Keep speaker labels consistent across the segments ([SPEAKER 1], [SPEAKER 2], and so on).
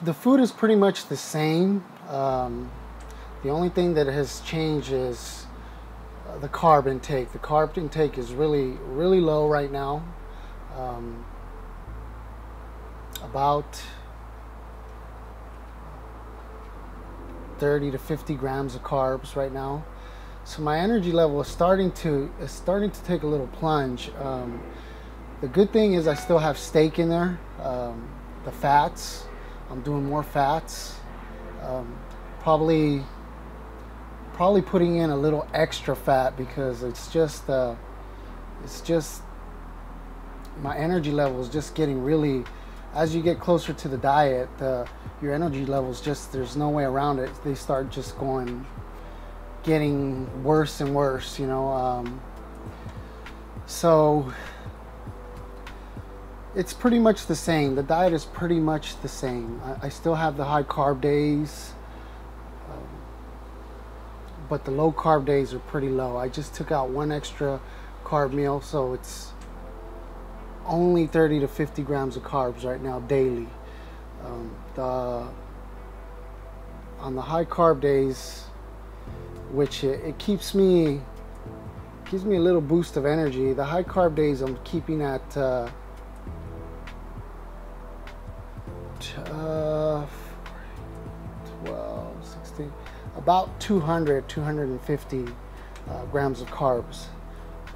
[SPEAKER 1] the food is pretty much the same. The only thing that has changed is the carb intake. The carb intake is really low right now. About 30 to 50 grams of carbs right now. So my energy level is starting to take a little plunge. The good thing is I still have steak in there. The fats, I'm doing more fats. Probably putting in a little extra fat because it's just my energy level is just getting really. As you get closer to the diet, your energy levels just, there's no way around it. They start just getting worse and worse, you know. So it's pretty much the same. The diet is pretty much the same. I still have the high carb days, but the low carb days are pretty low. I just took out one extra carb meal, so it's only 30 to 50 grams of carbs right now daily. On the high carb days, which it keeps me a little boost of energy. The high carb days I'm keeping at 12, 16, about 250 grams of carbs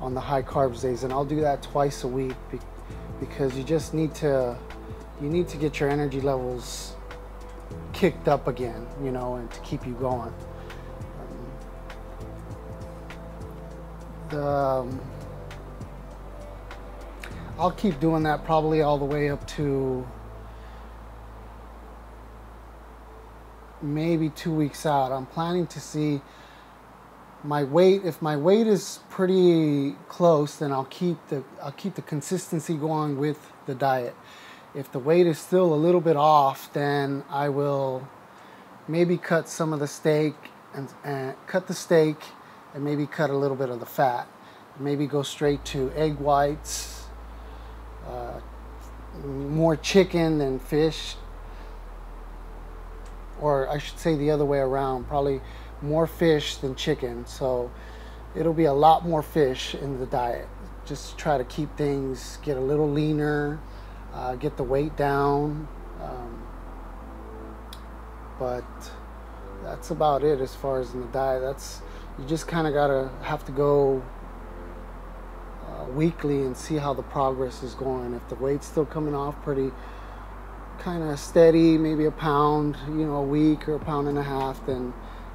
[SPEAKER 1] on the high carbs days, and I'll do that twice a week because you just need to get your energy levels kicked up again, you know, and to keep you going. I'll keep doing that probably all the way up to maybe 2 weeks out. I'm planning to see my weight. If my weight is pretty close, then I'll keep the consistency going with the diet. If the weight is still a little bit off, then I will maybe cut some of the steak and cut the steak and maybe cut a little bit of the fat. Maybe go straight to egg whites, more chicken than fish, or I should say the other way around, probably more fish than chicken. So it'll be a lot more fish in the diet. Just try to keep things, get a little leaner, get the weight down. But that's about it as far as in the diet. You just kind of have to go weekly and see how the progress is going. If the weight's still coming off pretty kind of steady, maybe a pound, you know, a week or a pound and a half, then,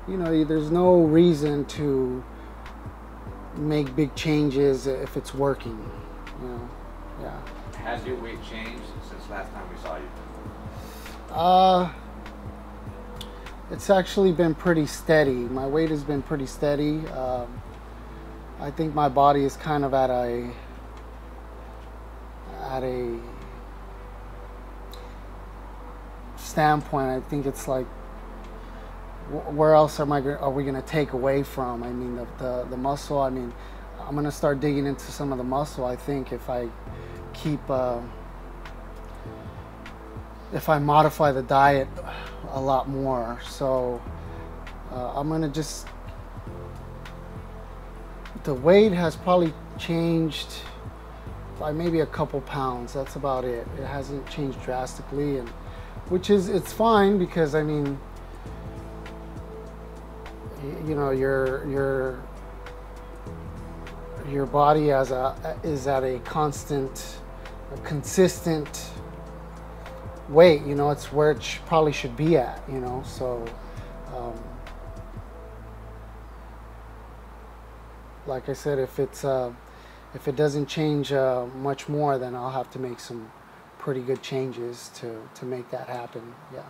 [SPEAKER 1] you know, there's no reason to make big changes if it's working, you know. Yeah.
[SPEAKER 2] Has your weight changed since last time we saw you?
[SPEAKER 1] It's actually been pretty steady. My weight has been pretty steady. I think my body is kind of at a standpoint. I think it's like, where else are we going to take away from? I mean, the muscle. I mean, I'm going to start digging into some of the muscle. I think if I modify the diet a lot more. So I'm going to just, the weight has probably changed by maybe a couple pounds. That's about it. It hasn't changed drastically, and it's fine, because I mean, you know, your body is at a consistent weight. You know, it's where it probably should be at, you know. So like I said, if it doesn't change much more, then I'll have to make some pretty good changes to make that happen. Yeah.